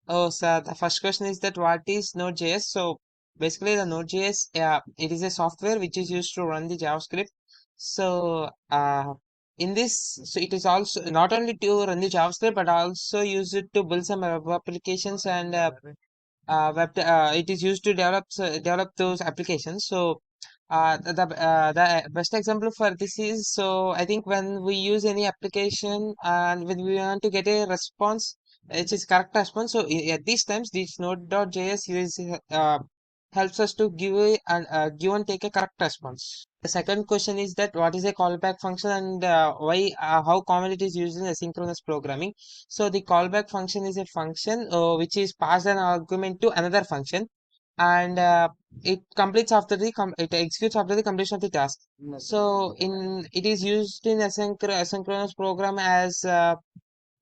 Oh, so the first question is that what is node.js? So basically, the node.js, it is a software which is used to run the JavaScript. So in this, so it is also not only to run the JavaScript, but also use it to build some web applications and it is used to develop those applications. So the best example for this is, so I think when we use any application and when we want to get a response, which is correct response, so at these times this node.js helps us to give and take a correct response. The second question is that what is a callback function and why how common it is used in asynchronous programming. So the callback function is a function which is passed an argument to another function, and it completes after it executes after the completion of the task. So in it is used in asynchronous program as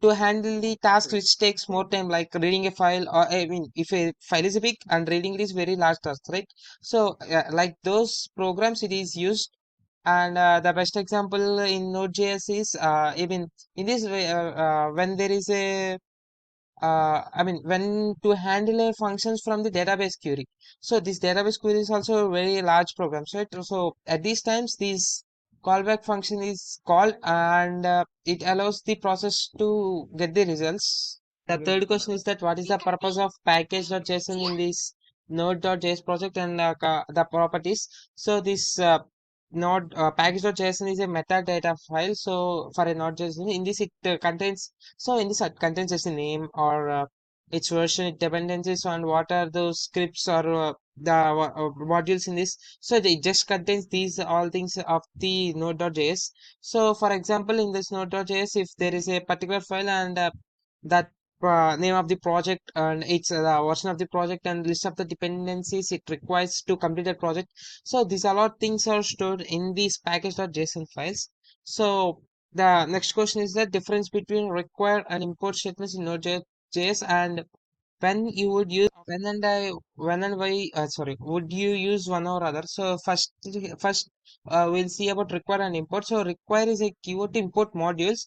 to handle the task which takes more time, like reading a file, or I mean, if a file is big and reading it is very large task, right? So like those programs it is used. And the best example in Node.js is I mean, in this way, when there is a when to handle a functions from the database query. So this database query is also a very large program. So at these times, this callback function is called, and it allows the process to get the results. The third question is that what is the purpose of package.json in this node.js project and the properties. So this node package.json is a metadata file. So for a node.json, in this it contains, so in this it contains just a name or its version, it dependencies on what are those scripts or modules in this. So it just contains these all things of the node.js. So for example, in this node.js, if there is a particular file and that name of the project and its the version of the project and list of the dependencies it requires to complete that project. So these a lot things are stored in these package.json files. So the next question is the difference between require and import statements in Node.js, and when you would use when and why sorry, would you use one or other. So first we'll see about require and import. So require is a keyword to import modules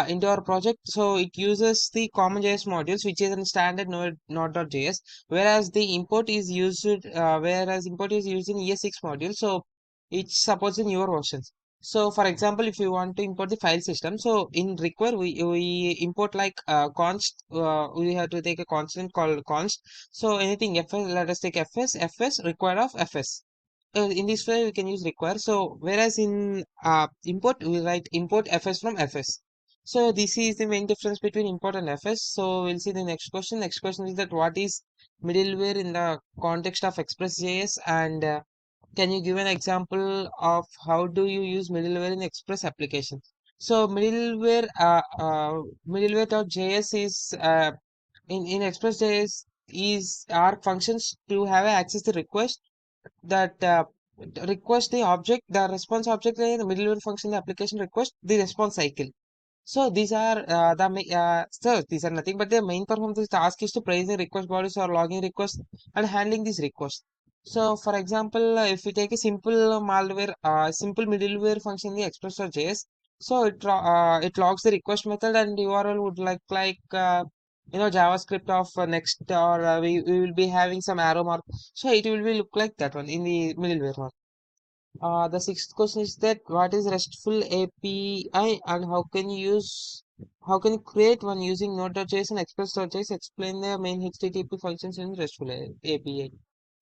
into our project. So it uses the common JS modules which is in standard node.js, whereas import is used in ES6 module. So it supports in newer versions. So for example, if you want to import the file system, so in require we import like const, we have to take a constant called const. So anything fs, let us take fs require of fs. In this way we can use require. So whereas in import we write import fs from fs. So this is the main difference between import and fs. So we'll see the next question. Next question is that what is middleware in the context of express.js, and can you give an example of how do you use middleware in Express application? So middleware.js is in Express.js is our functions to have access the request that request the object, the response object, and the middleware function, the application request the response cycle. So these are so these are nothing but the main purpose of this task is to praise the request bodies or logging requests and handling these requests. So for example, if we take a simple middleware function in the express.js, so it logs the request method and URL would JavaScript of next, or we will be having some arrow mark. So it will be look like that one in the middleware one. The sixth question is that what is RESTful API and how can you create one using Node.js and Express.js? Explain the main HTTP functions in RESTful API.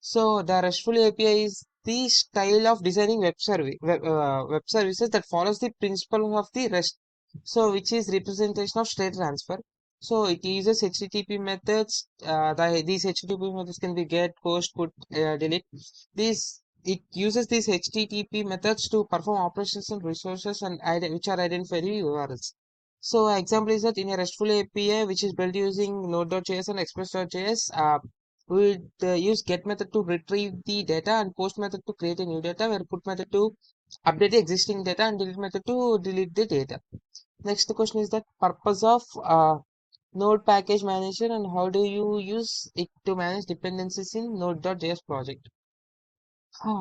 So the RESTful API is the style of designing web services that follows the principle of the REST. So which is representation of state transfer. So it uses HTTP methods. These HTTP methods can be get, post, put, delete. These It uses these HTTP methods to perform operations on resources and which are identified in URLs. So example is that in a RESTful API which is built using Node.js and Express.js, we would use get method to retrieve the data and post method to create a new data, where put method to update the existing data and delete method to delete the data. Next question is that purpose of Node package manager and how do you use it to manage dependencies in Node.js project.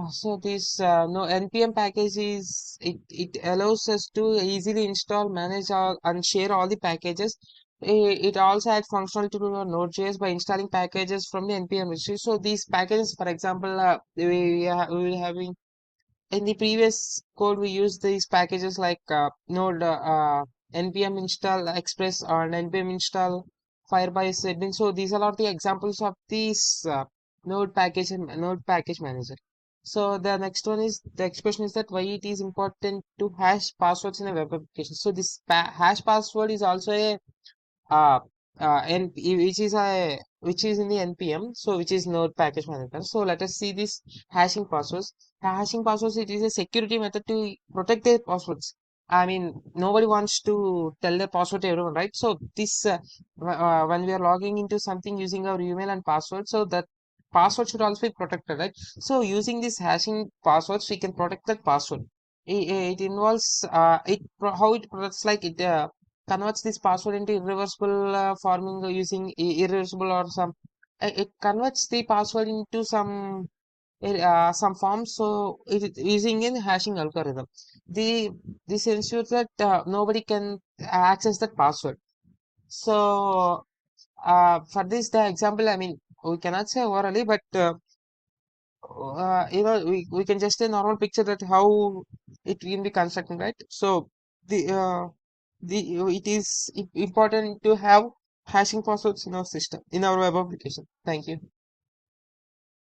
So this no npm package it allows us to easily install, manage and share all the packages It also adds functionality to your node.js by installing packages from the npm registry. So these packages, for example, we will having in the previous code we used these packages like node npm install express and npm install firebase admin. So these are all the examples of these node package and node package manager. So the next question is that why it is important to hash passwords in a web application. So this hash password is also a uh, which is in the npm, so which is node package manager. So let us see this hashing passwords. Hashing passwords, it is a security method to protect their passwords. I mean, nobody wants to tell their password to everyone, right? So this when we are logging into something using our email and password, so that password should also be protected, right? So using this hashing passwords, we can protect that password. It involves how it protects, like it converts this password into irreversible, forming using irreversible or some it converts the password into some form. So it using in hashing algorithm, the this ensures that nobody can access that password. So for this the example, I mean, we cannot say orally, but we can just a normal picture that how it can be constructed, right? So the it is important to have hashing passwords in our system, in our web application. Thank you.